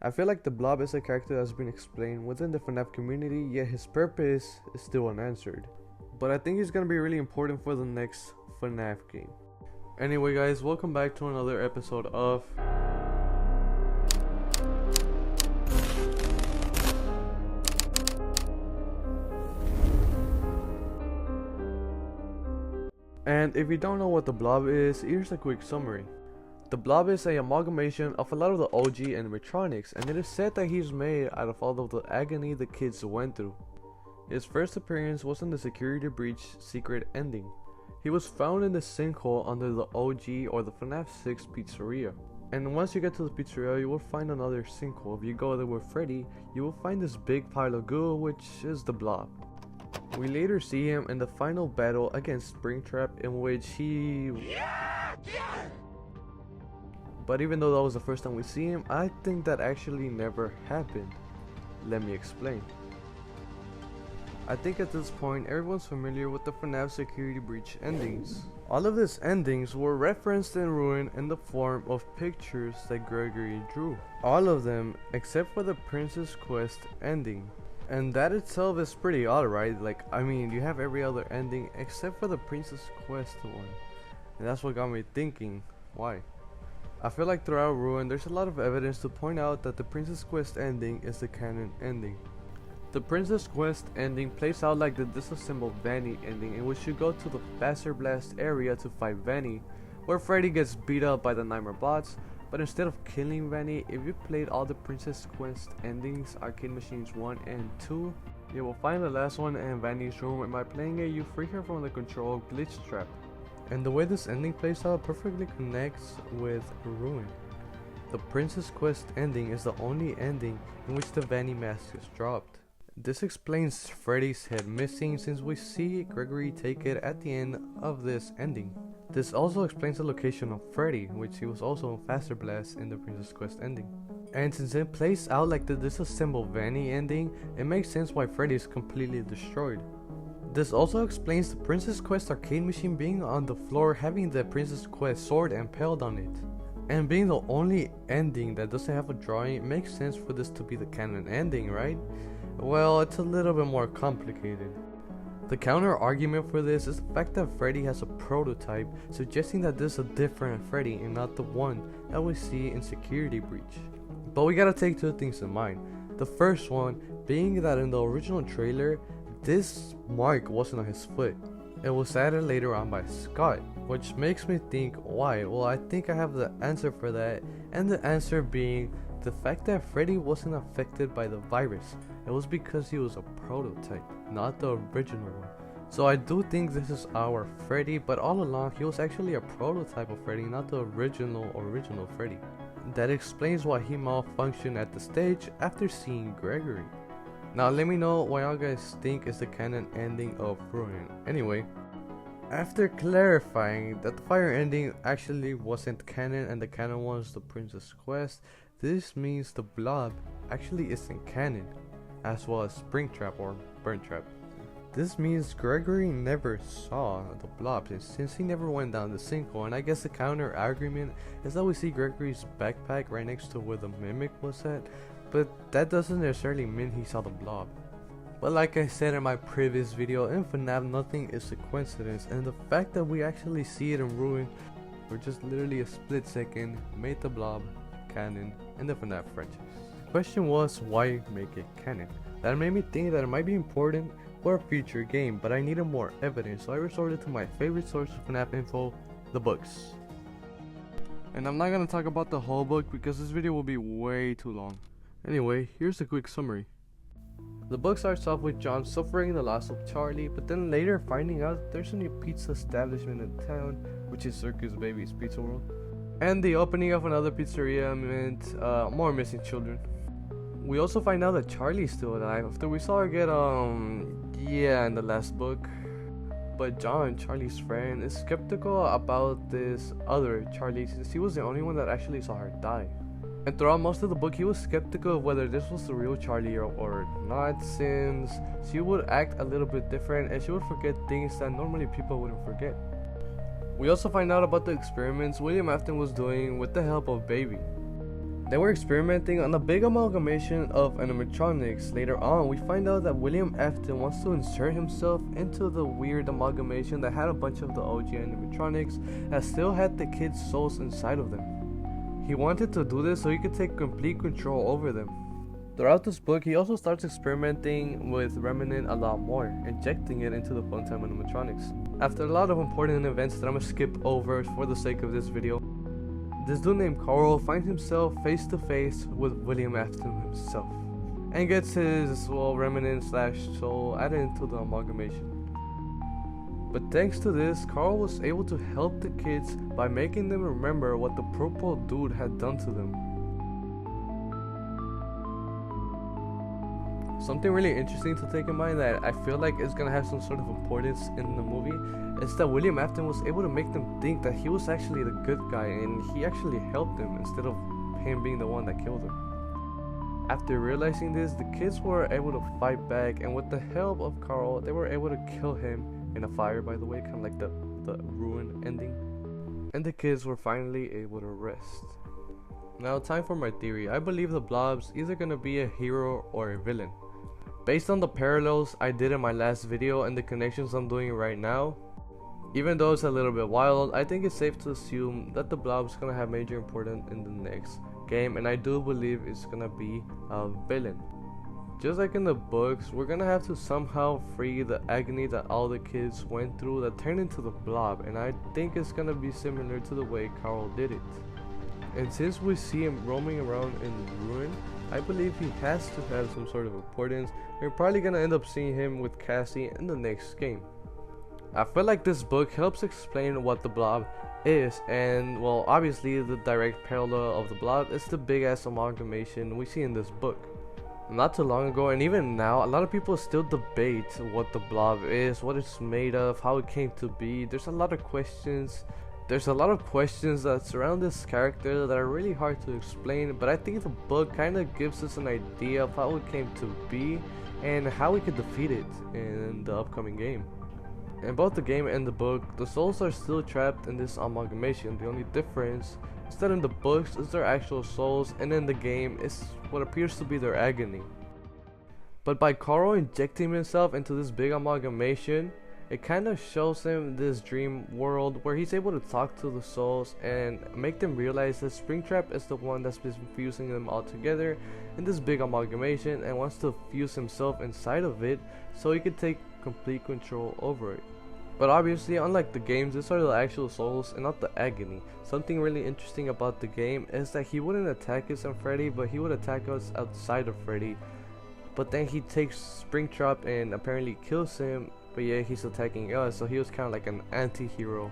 I feel like the Blob is a character that's been explained within the FNaF community, yet his purpose is still unanswered. But I think he's gonna be really important for the next FNaF game. Anyway guys, welcome back to another episode of And if you don't know what the Blob is, here's a quick summary. The Blob is an amalgamation of a lot of the OG animatronics, and it is said that he's made out of all of the agony the kids went through. His first appearance was in the security breach secret ending. He was found in the sinkhole under the OG or the FNaF 6 pizzeria. And once you get to the pizzeria, you will find another sinkhole. If you go there with Freddy, you will find this big pile of goo, which is the Blob. We later see him in the final battle against Springtrap, in which he... But even though that was the first time we see him, I think that actually never happened. Let me explain. I think at this point everyone's familiar with the FNaF security breach endings. All of these endings were referenced in Ruin in the form of pictures that Gregory drew. All of them except for the Princess Quest ending. And that itself is pretty odd, right? Like, I mean, you have every other ending except for the Princess Quest one. And that's what got me thinking, why? I feel like throughout Ruin, there's a lot of evidence to point out that the Princess Quest ending is the canon ending. The Princess Quest ending plays out like the disassembled Vanny ending, in which you go to the Faster Blast area to fight Vanny, where Freddy gets beat up by the Nightmare bots. But instead of killing Vanny, if you played all the Princess Quest endings, Arcade Machines 1 and 2, you will find the last one in Vanny's room, and by playing it, you free her from the control glitch trap. And the way this ending plays out perfectly connects with Ruin. The Princess Quest ending is the only ending in which the Vanny mask is dropped. This explains Freddy's head missing, since we see Gregory take it at the end of this ending. This also explains the location of Freddy, which he was also on Faster Blast in the Princess Quest ending. And since it plays out like the disassembled Vanny ending, it makes sense why Freddy is completely destroyed. This also explains the Princess Quest arcade machine being on the floor, having the Princess Quest sword impaled on it. And being the only ending that doesn't have a drawing, it makes sense for this to be the canon ending, right? Well, it's a little bit more complicated. The counter argument for this is the fact that Freddy has a prototype, suggesting that this is a different Freddy and not the one that we see in Security Breach. But we gotta take two things in mind. The first one being that in the original trailer, this mark wasn't on his foot. It was added later on by Scott, which makes me think why. Well, I think I have the answer for that, and the answer being the fact that Freddy wasn't affected by the virus. It was because he was a prototype, not the original one. So I do think this is our Freddy, but all along he was actually a prototype of Freddy, not the original Freddy. That explains why he malfunctioned at the stage after seeing Gregory. Now let me know what y'all guys think is the canon ending of Ruin. Anyway, after clarifying that the fire ending actually wasn't canon and the canon was the Princess Quest, this means the Blob actually isn't canon, as well as Springtrap or Burn Trap. This means Gregory never saw the Blob since he never went down the sinkhole, and I guess the counter argument is that we see Gregory's backpack right next to where the Mimic was at, but that doesn't necessarily mean he saw the Blob. But like I said in my previous video, in FNaF nothing is a coincidence, and the fact that we actually see it in Ruin for just literally a split second made the Blob canon in the FNaF franchise. The question was, why make it canon? That made me think that it might be important for a future game, but I needed more evidence, so I resorted to my favorite source of FNaF info, the books. And I'm not gonna talk about the whole book because this video will be way too long. Anyway, here's a quick summary. The book starts off with John suffering the loss of Charlie, but then later finding out there's a new pizza establishment in town, which is Circus Baby's Pizza World. And the opening of another pizzeria meant more missing children. We also find out that Charlie's still alive after we saw her get in the last book. But John, Charlie's friend, is skeptical about this other Charlie since he was the only one that actually saw her die. And throughout most of the book, he was skeptical of whether this was the real Charlie or not, since she would act a little bit different and she would forget things that normally people wouldn't forget. We also find out about the experiments William Afton was doing with the help of Baby. They were experimenting on a big amalgamation of animatronics. Later on, we find out that William Afton wants to insert himself into the weird amalgamation that had a bunch of the OG animatronics that still had the kids' souls inside of them. He wanted to do this so he could take complete control over them. Throughout this book, he also starts experimenting with Remnant a lot more, injecting it into the funtime animatronics. After a lot of important events that I'm gonna skip over for the sake of this video, this dude named Carl finds himself face to face with William Afton himself, and gets his, remnant / soul added into the amalgamation. But thanks to this, Carl was able to help the kids by making them remember what the purple dude had done to them. Something really interesting to take in mind that I feel like is gonna have some sort of importance in the movie is that William Afton was able to make them think that he was actually the good guy and he actually helped them instead of him being the one that killed him. After realizing this, the kids were able to fight back, and with the help of Carl, they were able to kill him in a fire, by the way, kind of like the ruin ending. And the kids were finally able to rest. Now, time for my theory. I believe the Blob's either gonna be a hero or a villain. Based on the parallels I did in my last video and the connections I'm doing right now, even though it's a little bit wild, I think it's safe to assume that the Blob's gonna have major importance in the next game, and I do believe it's gonna be a villain. Just like in the books, we're gonna have to somehow free the agony that all the kids went through that turned into the Blob, and I think it's gonna be similar to the way Carl did it. And since we see him roaming around in ruin, I believe he has to have some sort of importance. We're probably gonna end up seeing him with Cassie in the next game. I feel like this book helps explain what the Blob is, and well, obviously the direct parallel of the Blob is the big ass amalgamation we see in this book. Not too long ago, and even now, a lot of people still debate what the Blob is, what it's made of, how it came to be. There's a lot of questions that surround this character that are really hard to explain, but I think the book kind of gives us an idea of how it came to be and how we could defeat it in the upcoming game. In both the game and the book, the souls are still trapped in this amalgamation. The only difference is that in the books is their actual souls, and in the game is what appears to be their agony. But by Carl injecting himself into this big amalgamation, it kind of shows him this dream world where he's able to talk to the souls and make them realize that Springtrap is the one that's been fusing them all together in this big amalgamation and wants to fuse himself inside of it so he can take complete control over it. But obviously, unlike the games, these are the actual souls and not the agony. Something really interesting about the game is that he wouldn't attack us and Freddy, but he would attack us outside of Freddy. But then he takes Springtrap and apparently kills him, but yeah, he's attacking us, so he was kind of like an anti-hero.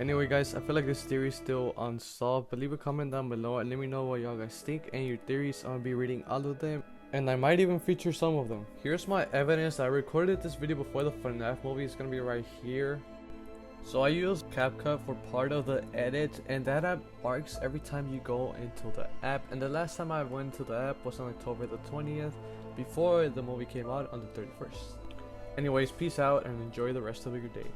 Anyway guys, I feel like this theory is still unsolved, but leave a comment down below and let me know what y'all guys think and your theories. I'm gonna be reading all of them, and I might even feature some of them. Here's my evidence. I recorded this video before the FNaF movie. It's gonna be right here. So I used CapCut for part of the edit, and that app barks every time you go into the app, and the last time I went to the app was on October the 20th, before the movie came out on the 31st. Anyways, peace out and enjoy the rest of your day.